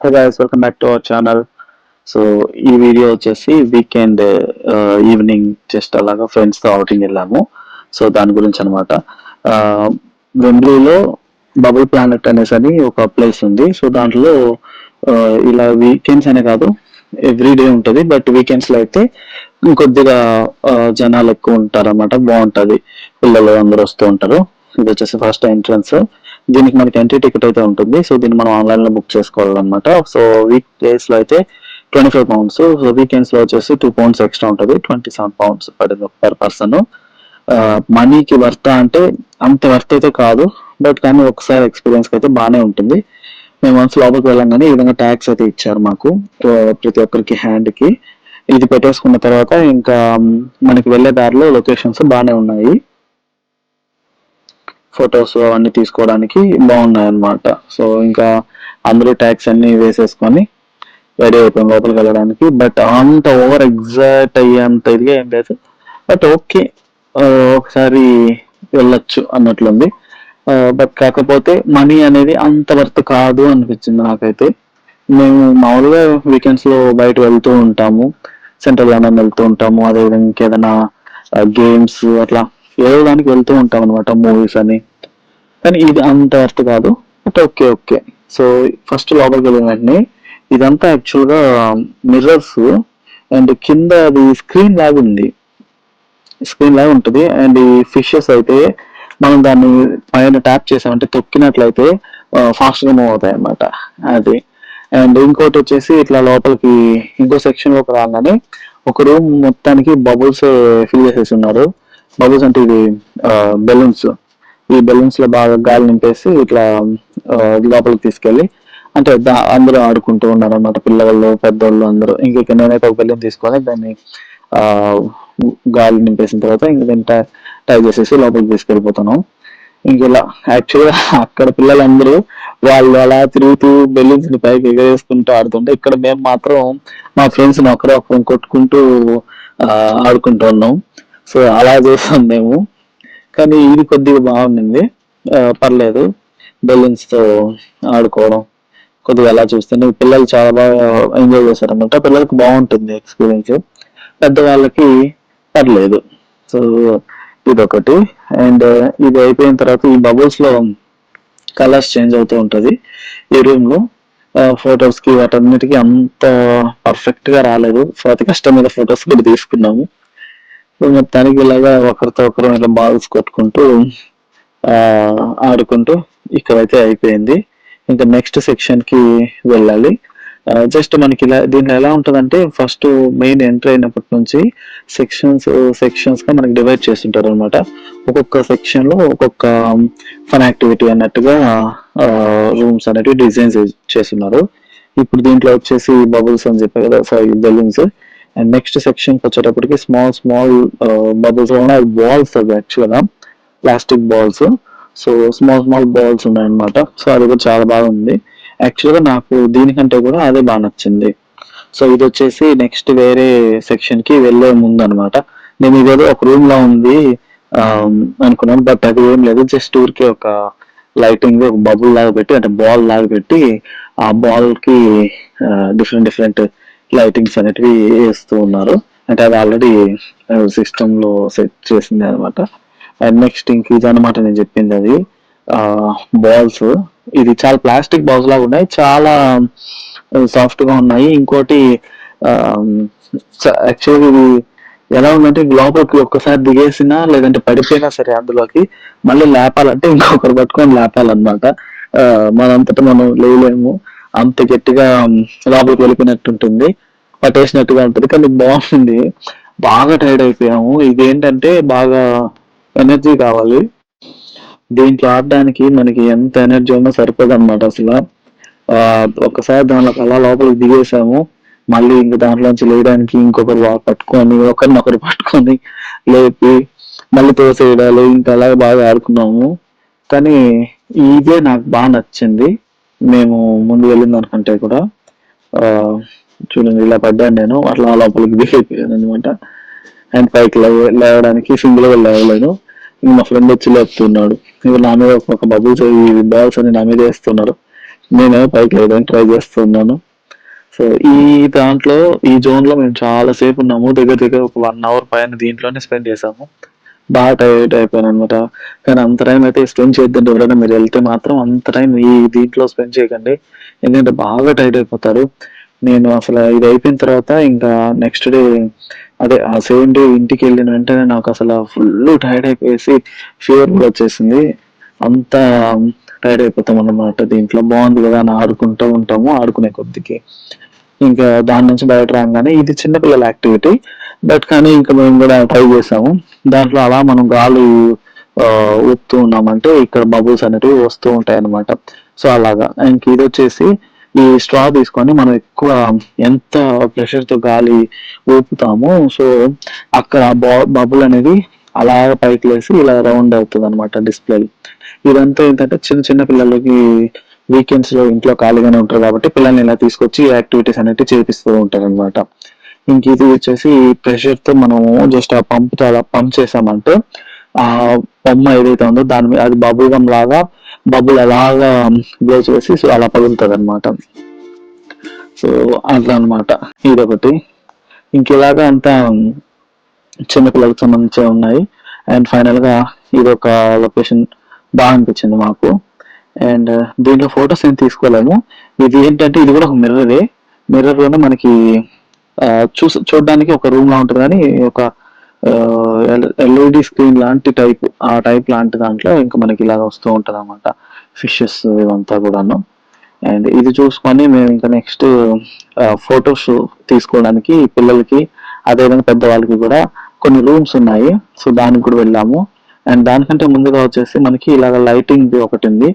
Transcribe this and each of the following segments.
Hey guys, welcome back to our channel. So ఈ video వచ్చేసి weekend evening just అలాగా ఫ్రెండ్స్తో అవుటింగ్ వెళ్ళాము. సో దాని గురించి అనమాట. వెంబ్లీలో బబుల్ ప్లానెట్ అనేసి అని ఒక ప్లేస్ ఉంది. సో దాంట్లో ఇలా వీకెండ్స్ అనే కాదు, ఎవ్రీ డే ఉంటుంది. బట్ వీకెండ్స్లో అయితే కొద్దిగా జనాలు ఎక్కువ ఉంటారు అనమాట. బాగుంటుంది, పిల్లలు అందరూ వస్తూ ఉంటారు. ఇది వచ్చేసి ఫస్ట్ ఎంట్రన్స్. దీనికి మనకి ఎంట్రీ టికెట్ అయితే ఉంటుంది. సో దీన్ని మనం ఆన్లైన్ లో బుక్ చేసుకోవాలన్నమాట. సో వీక్ డేస్ లో అయితే £25. సో వీకెండ్స్ లో వచ్చేసి £2 ఎక్స్ట్రా ఉంటుంది. £27 పర్ పర్సన్. మనీకి వర్త్ అంటే అంత వర్త్ అయితే కాదు, బట్ కానీ ఒకసారి ఎక్స్పీరియన్స్ అయితే బాగానే ఉంటుంది. మేము వన్స్ లోపలికి వెళ్ళంగానే ఈ విధంగా ట్యాక్స్ అయితే ఇచ్చారు మాకు, ప్రతి ఒక్కరికి హ్యాండ్ కి. ఇది పెట్టేసుకున్న తర్వాత ఇంకా మనకి వెళ్ళే దారిలో లొకేషన్స్ బాగానే ఉన్నాయి, ఫొటోస్ అవన్నీ తీసుకోవడానికి బాగున్నాయి అన్నమాట. సో ఇంకా అందరూ ట్యాక్స్ అన్ని వేసేసుకొని రెడీ అయిపోయాం లోపలికి వెళ్ళడానికి. బట్ అంత ఓవర్ ఎగ్జైట్ అయ్యేంత ఇదిగా ఏం లేదు, బట్ ఓకే, ఒకసారి వెళ్ళొచ్చు అన్నట్లుంది. బట్ కాకపోతే మనీ అనేది అంత వర్త్ కాదు అనిపించింది నాకైతే. మేము మామూలుగా వీకెండ్స్ లో బయట వెళ్తూ ఉంటాము, సెంట్రల్ లండన్ వెళ్తూ ఉంటాము, అదేవిధంగా ఇంకేదైనా గేమ్స్ అట్లా ఏదో దానికి వెళ్తూ ఉంటాం అనమాట, మూవీస్ అని. కానీ ఇది అంత వర్త్ కాదు, but okay okay. So first లోపలికి వెళ్ళిన వెంటనే ఇదంతా యాక్చువల్ గా మిర్రర్స్ అండ్ కింద అది స్క్రీన్ లాగా ఉంది, స్క్రీన్ లాగా ఉంటుంది. అండ్ ఈ ఫిషెస్ అయితే మనం దాన్ని పైన ట్యాప్ చేసామంటే తొక్కినట్లయితే ఫాస్ట్ గా మూవ్ అవుతాయి అన్నమాట, అది. అండ్ ఇంకోటి వచ్చేసి ఇట్లా లోపలికి ఇంకో సెక్షన్ లోకి రాగానే ఒక రూమ్ మొత్తానికి బబుల్స్ ఫిల్ చేసేసి ఉన్నారు. బబుల్స్ అంటే ఇది బెలూన్స్. ఈ బెలూన్స్ లో బాగా గాలి నింపేసి ఇట్లా లోపలికి తీసుకెళ్లి అంటే అందరూ ఆడుకుంటూ ఉన్నారు అన్నమాట, పిల్లలు పెద్దోళ్ళు అందరూ. ఇంక నేనైతే ఒక బెలూన్ తీసుకొని దాన్ని ఆ గాలి నింపేసిన తర్వాత ఇంక దీన్ని టై చేసేసి లోపలికి తీసుకెళ్ళిపోతాను. ఇంక ఇలా యాక్చువల్గా అక్కడ పిల్లలందరూ వాళ్ళు అలా తిరుగుతూ బెలూన్స్ ని పైకి ఎగరేసుకుంటూ ఆడుతుంటే, ఇక్కడ మేము మాత్రం మా ఫ్రెండ్స్ ఒకరు కొట్టుకుంటూ ఆడుకుంటూ ఉన్నాం. సో అలా చేసాం మేము. కానీ ఇది కొద్దిగా బాగుండింది, పర్లేదు. బెలూన్స్ తో ఆడుకోవడం కొద్దిగా అలా చూస్తుంటే పిల్లలు చాలా బాగా ఎంజాయ్ చేశారు అనమాట. పిల్లలకి బాగుంటుంది ఎక్స్పీరియన్స్, పెద్దవాళ్ళకి పర్లేదు. సో ఇదొకటి. అండ్ ఇది అయిపోయిన తర్వాత ఈ బబుల్స్ లో కలర్స్ చేంజ్ అవుతూ ఉంటది ఈ రూమ్ లో. ఫొటోస్ కి వాటన్నిటికీ అంత పర్ఫెక్ట్ గా రాలేదు, సో అతి కష్టం మీద ఫొటోస్ కూడా తీసుకున్నాము. మొత్తానికి ఇలాగా ఒకరితో ఒకరు ఇలా బాల్స్ కొట్టుకుంటూ ఆడుకుంటూ ఇక్కడైతే అయిపోయింది. ఇంకా నెక్స్ట్ సెక్షన్ కి వెళ్ళాలి. జస్ట్ మనకి ఇలా దీనిలో ఎలా ఉంటదంటే, ఫస్ట్ మెయిన్ ఎంటర్ అయినప్పటి నుంచి సెక్షన్స్ గా మనకి డివైడ్ చేస్తుంటారు అనమాట. ఒక్కొక్క సెక్షన్ లో ఒక్కొక్క ఫన్ యాక్టివిటీ అన్నట్టుగా రూమ్స్ అనేవి డిజైన్ చేస్తున్నారు. ఇప్పుడు దీంట్లో వచ్చేసి బబుల్స్ అని చెప్పారు కదా, sorry balloons. And next section కి వచ్చేటప్పటికి స్మాల్ స్మాల్ బబుల్స్ ఉన్నాయి, బాల్స్ అవి యాక్చువల్గా plastic balls. So small small balls ఉన్నాయన్నమాట. సో అది కూడా చాలా బాగుంది. యాక్చువల్గా నాకు దీనికంటే కూడా అదే బాగా నచ్చింది. సో ఇది వచ్చేసి నెక్స్ట్ వేరే సెక్షన్ కి వెళ్ళే ముందు అనమాట. నేను ఇదేదో ఒక రూమ్ లో ఉంది అనుకున్నాను, బట్ అది ఏం లేదు. జస్ట్ ఊరికే ఒక లైటింగ్ ఒక బబుల్ లాగా పెట్టి, అంటే బాల్ లాగా పెట్టి ఆ బాల్ కి డిఫరెంట్ డిఫరెంట్ లైటింగ్స్ అనేటివి వేస్తూ ఉన్నారు. అంటే అది ఆల్రెడీ సిస్టమ్ లో సెట్ చేసింది అనమాట. అండ్ నెక్స్ట్ ఇంక ఇది అనమాట నేను చెప్పింది, అది బాల్స్. ఇది చాలా ప్లాస్టిక్ బాల్స్ లాగా ఉన్నాయి, చాలా సాఫ్ట్ గా ఉన్నాయి. ఇంకోటి యాక్చువల్గా ఇది ఎలా ఉందంటే, లోపలికి ఒక్కసారి దిగేసినా లేదంటే పడిపోయినా సరే అందులోకి మళ్ళీ లేపాలంటే ఇంకొకరు పట్టుకొని లేపాలన్నమాట. మనంతటా మనం లేలేము, అంత గట్టిగా లోపలికి వెళ్ళిపోయినట్టు ఉంటుంది, పట్టేసినట్టుగా ఉంటుంది. కానీ బాగుంది, బాగా టైర్డ్ అయిపోయాము. ఇదేంటంటే బాగా ఎనర్జీ కావాలి దీంట్లో ఆడడానికి. మనకి ఎంత ఎనర్జీ ఉన్నా సరిపోదు అనమాట అసలు. ఒక్కసారి దాంట్లో అలా లోపలికి దిగేసాము, మళ్ళీ ఇంక దాంట్లోంచి లేయడానికి ఇంకొకరు పట్టుకొని ఒకరినొకరు పట్టుకొని లేపి మళ్ళీ తోసేయడాలు, ఇంకా అలాగే బాగా ఆడుకున్నాము. కానీ ఇదే నాకు బాగా నచ్చింది మేము ముందు వెళ్ళిన దానికంటే కూడా. చూడండి ఇలా పడ్డాను నేను, అట్లా లోపలికి దిగిపోయాను అనమాట. అండ్ పైకి లేవడానికి సింగిల్ గా లేవలేను. మా ఫ్రెండ్ వచ్చి లేపుతున్నాడు. ఇవి నా మీద ఒక బబుల్స్, ఈ బాల్స్ అని నా మీద వేస్తున్నారు. నేను పైకి లేయడానికి ట్రై చేస్తున్నాను. సో ఈ దాంట్లో ఈ జోన్ లో మేము చాలా సేపు ఉన్నాము. దగ్గర దగ్గర ఒక 1 అవర్ పైన దీంట్లోనే స్పెండ్ చేసాము. బాగా టైర్డ్ అయిపోయాను అనమాట. కానీ అంత టైం అయితే స్పెండ్ చేయొద్దండి. ఎవరైనా మీరు వెళ్తే మాత్రం అంత టైం ఈ దీంట్లో స్పెండ్ చేయకండి. ఎందుకంటే బాగా టైర్డ్ అయిపోతారు. నేను అసలు ఇది అయిపోయిన తర్వాత ఇంకా నెక్స్ట్ డే అదే ఆ సేమ్ డే ఇంటికి వెళ్ళిన వెంటనే నాకు అసలు ఫుల్ టైర్డ్ అయిపోయేసి ఫీవర్ కూడా వచ్చేసింది. అంత టైర్డ్ అయిపోతాం అన్నమాట. దీంట్లో బాగుంది కదా అని ఆడుకుంటూ ఉంటాము ఆడుకునే కొద్దికి. ఇంకా దాని నుంచి బయట రాగానే ఇది చిన్నపిల్లల యాక్టివిటీ. బట్ కానీ ఇంకా మేము కూడా ట్రై చేసాము. దాంట్లో అలా మనం గాలి ఆ, ఊపుతూ ఉన్నామంటే ఇక్కడ బబుల్స్ అనేవి వస్తూ ఉంటాయి అన్నమాట. సో అలాగా ఇంక ఇది వచ్చేసి ఈ స్ట్రా తీసుకొని మనం ఎక్కువ ఎంత ప్రెషర్ తో గాలి ఊపుతామో సో అక్కడ బబుల్ అనేది అలా పైకి లేసి ఇలా రౌండ్ అవుతుంది అనమాట డిస్ప్లే. ఇదంతా ఏంటంటే చిన్న చిన్న పిల్లలకి వీకెండ్స్ లో ఇంట్లో ఖాళీగానే ఉంటారు కాబట్టి పిల్లల్ని ఇలా తీసుకొచ్చి యాక్టివిటీస్ అనేవి చేపిస్తూ ఉంటారు అనమాట. ఇంక ఇది వచ్చేసి ప్రెషర్ తో మనం జస్ట్ ఆ పంప్ తో అలా పంప్ చేసామంటే ఆ బొమ్మ ఏదైతే ఉందో దాని మీద అది బబుల్ గమ్ లాగా బబుల్ అలాగా బ్లో చేసి సో అలా పగులుతుంది అనమాట. సో అట్లా అనమాట ఇదొకటి. ఇంక ఇలాగా అంతా చిన్నపిల్లలకు సంబంధించి ఉన్నాయి. అండ్ ఫైనల్ గా ఇది ఒక లొకేషన్ బాగా అనిపించింది మాకు. అండ్ దీంట్లో ఫొటోస్ ఏం తీసుకోలేము. ఇది ఏంటంటే ఇది కూడా ఒక మిర్రరే. మిర్రర్ లోనే మనకి చూడడానికి ఒక రూమ్ లా ఉంటుంది కానీ ఒక ఎల్ఈడి స్క్రీన్ లాంటి టైప్ ఆ టైప్ లాంటి దాంట్లో ఇంకా మనకి ఇలాగ వస్తూ ఉంటది అనమాట. ఫిషెస్ ఇవంతా కూడాను. అండ్ ఇది చూసుకొని మేము ఇంకా నెక్స్ట్ ఫొటోస్ తీసుకోవడానికి పిల్లలకి అదేవిధంగా పెద్దవాళ్ళకి కూడా కొన్ని రూమ్స్ ఉన్నాయి. సో దానికి కూడా వెళ్ళాము. అండ్ దానికంటే ముందుగా వచ్చేసి మనకి ఇలాగ లైటింగ్ ఒకటి ఉంది.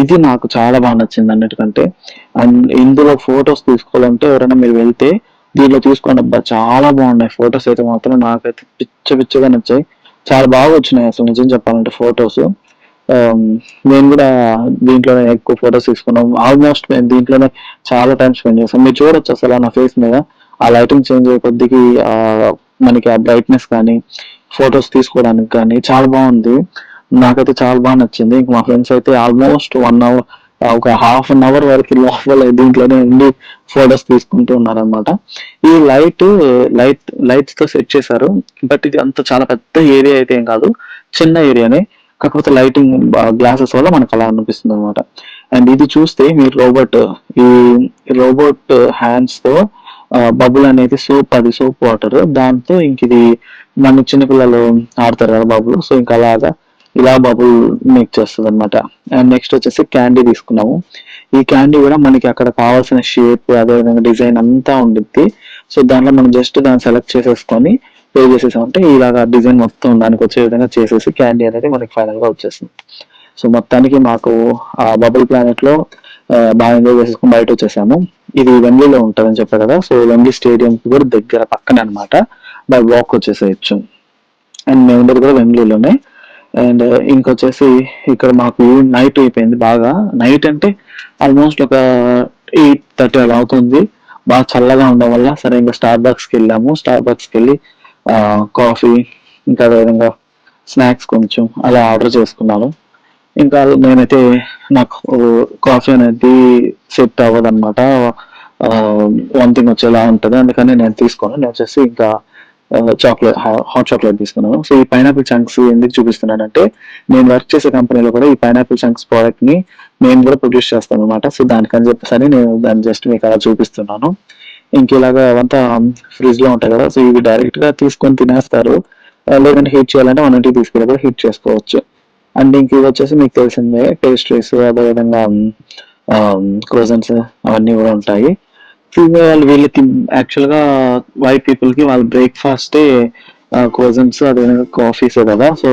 ఇది నాకు చాలా బాగా నచ్చింది అన్నిటికంటే. అండ్ ఇందులో ఫొటోస్ తీసుకోవాలంటే ఎవరైనా మీరు వెళ్తే దీనిలో తీసుకోండి అబ్బా చాలా బాగున్నాయి ఫొటోస్ అయితే మాత్రం నాకైతే పిచ్చగా నచ్చాయి. చాలా బాగా వచ్చినాయి అసలు నిజం చెప్పాలంటే ఫొటోస్. నేను కూడా దీంట్లోనే ఎక్కువ ఫొటోస్ తీసుకున్నాం. ఆల్మోస్ట్ మేము దీంట్లోనే చాలా టైం స్పెండ్ చేస్తాం. మీరు చూడొచ్చు అసలు నా ఫేస్ మీద ఆ లైటింగ్ చేంజ్ అయ్యే కొద్దికి ఆ మనకి ఆ బ్రైట్నెస్ కానీ ఫొటోస్ తీసుకోవడానికి కానీ చాలా బాగుంది. నాకైతే చాలా బాగా నచ్చింది. ఇంక మా ఫ్రెండ్స్ అయితే ఆల్మోస్ట్ 1 అవర్ ఒక హాఫ్ వరకు లోపల దీంట్లోనే ఉండి ఫొటోస్ తీసుకుంటూ ఉన్నారనమాట. ఈ లైట్స్ తో సెట్ చేశారు. బట్ ఇది అంత చాలా పెద్ద ఏరియా అయితే ఏం కాదు, చిన్న ఏరియానే. కాకపోతే లైటింగ్ గ్లాసెస్ వల్ల మనకు అలా అనిపిస్తుంది అనమాట. అండ్ ఇది చూస్తే మీరు ఈ రోబోట్ హ్యాండ్స్ తో బబుల్ అనేది అది సోప్ వాటర్ దాంతో ఇంక ఇది మన చిన్నపిల్లలు ఆడతారు కదా బబుల్. సో ఇంకా అలాగా ఇలా బబుల్ మేక్ చేస్తుంది అనమాట. అండ్ నెక్స్ట్ వచ్చేసి క్యాండీ తీసుకున్నాము. ఈ క్యాండీ కూడా మనకి అక్కడ కావాల్సిన షేప్ అదేవిధంగా డిజైన్ అంతా ఉండిద్ది. సో దాంట్లో మనం జస్ట్ దాన్ని సెలెక్ట్ చేసేసుకొని పే చేసేసామంటే ఇలాగా డిజైన్ మొత్తం దానికి వచ్చే విధంగా చేసేసి క్యాండీ అనేది మనకి ఫైనల్ గా వచ్చేసింది. సో మొత్తానికి మాకు ఆ బబుల్ ప్లానెట్ లో బాగా ఎంజాయ్ చేసేసుకుని బయట వచ్చేసాము. ఇది వెంగ్లీలో ఉంటుందని చెప్పారు కదా. సో వెంగ్లీ స్టేడియం కూడా దగ్గర పక్కనే అనమాట. By walk వచ్చేసేయచ్చు. అండ్ మేము ఉండేది కూడా వెంగ్లీలోనే. అండ్ ఇంకొచ్చేసి ఇక్కడ మాకు నైట్ అయిపోయింది బాగా. నైట్ అంటే ఆల్మోస్ట్ ఒక 8:30 అలా అవుతుంది. బాగా చల్లగా ఉండడం వల్ల సరే ఇంకా స్టార్ బక్స్కి వెళ్ళాము. స్టార్ బక్స్కి వెళ్ళి కాఫీ ఇంకా అదేవిధంగా స్నాక్స్ కొంచెం అలా ఆర్డర్ చేసుకున్నాను. ఇంకా నేనైతే నాకు కాఫీ అనేది సెట్ అవ్వదు అనమాట. వామిటింగ్ వచ్చేలా ఉంటుంది. అందుకని నేను తీసుకోను. నేను వచ్చేసి ఇంకా హాట్ చాక్లెట్ తీసుకున్నాను. సో ఈ పైనాపిల్ చంక్స్ ఎందుకు చూపిస్తున్నానంటే నేను వర్క్ చేసే కంపెనీలో కూడా ఈ పైనాపిల్ చంక్స్ ప్రోడక్ట్ ని నేను కూడా ప్రొడ్యూస్ చేస్తాను అనమాట. సో దానికని చెప్పేసి నేను దాన్ని జస్ట్ మీకు అలా చూపిస్తున్నాను. ఇంక ఇలాగా అవంతా ఫ్రిడ్జ్ లో ఉంటాయి కదా. సో ఇవి డైరెక్ట్ గా తీసుకొని తినేస్తారు. లేదంటే హీట్ చేయాలంటే మన ఇంటికి తీసుకెళ్ళి కూడా హీట్ చేసుకోవచ్చు. అండ్ ఇంక ఇది వచ్చేసి మీకు తెలిసిందే పేస్ట్రీస్ అదేవిధంగా క్రోజన్స్ అవన్నీ కూడా ఉంటాయి. వీళ్ళకి యాక్చువల్ గా వైట్ పీపుల్ కి వాళ్ళ బ్రేక్ఫాస్టే క్రోజన్స్ అదేవిధంగా కాఫీసే కదా. సో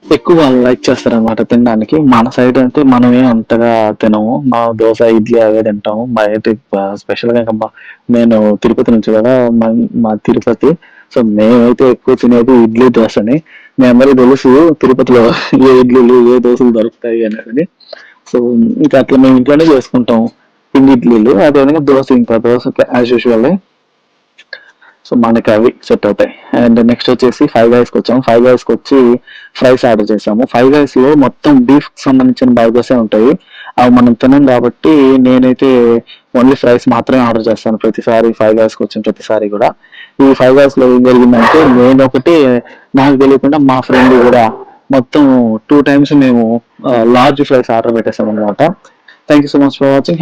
ఎక్కువ వాళ్ళు లైక్ చేస్తారనమాట తినడానికి. మన సైడ్ అంటే మనమే అంతగా తినము. మా దోశ ఇడ్లీ అవే తింటాము. బయట స్పెషల్ గా నేను తిరుపతి నుంచి కదా. మా తిరుపతి. సో మేమైతే ఎక్కువ తినేది ఇడ్లీ దోశని. మీ అందరికీ తెలుసు తిరుపతిలో ఏ ఇడ్లీలు ఏ దోశలు దొరుకుతాయి అనేది. సో ఇంకా అట్లా మేము ఇంట్లోనే చేసుకుంటాం పిండి ఇడ్లీలు. అదేవిధంగా దోశ యాజ్ యూజువల్. సో మనకి అవి సెట్ అవుతాయి. అండ్ నెక్స్ట్ వచ్చేసి ఫైవ్ గైస్ కి వచ్చాము. ఫైవ్ గైస్ కి వచ్చి ఫ్రైస్ ఆర్డర్ చేసాము. ఫైవ్ గైస్ లో మొత్తం బీఫ్ కి సంబంధించిన బర్గర్సే ఉంటాయి. అవి మనం తినం కాబట్టి నేనైతే ఓన్లీ ఫ్రైస్ మాత్రమే ఆర్డర్ చేస్తాను ప్రతిసారి. 5 guys వచ్చిన ప్రతిసారి కూడా. ఈ 5 guys లో ఏం జరిగిందంటే నేను ఒకటి, నాకు తెలియకుండా మా ఫ్రెండ్ కూడా మొత్తం 2 times మేము లార్జ్ ఫ్రైస్ ఆర్డర్ పెట్టేసాం అనమాట. Thank you so much for watching.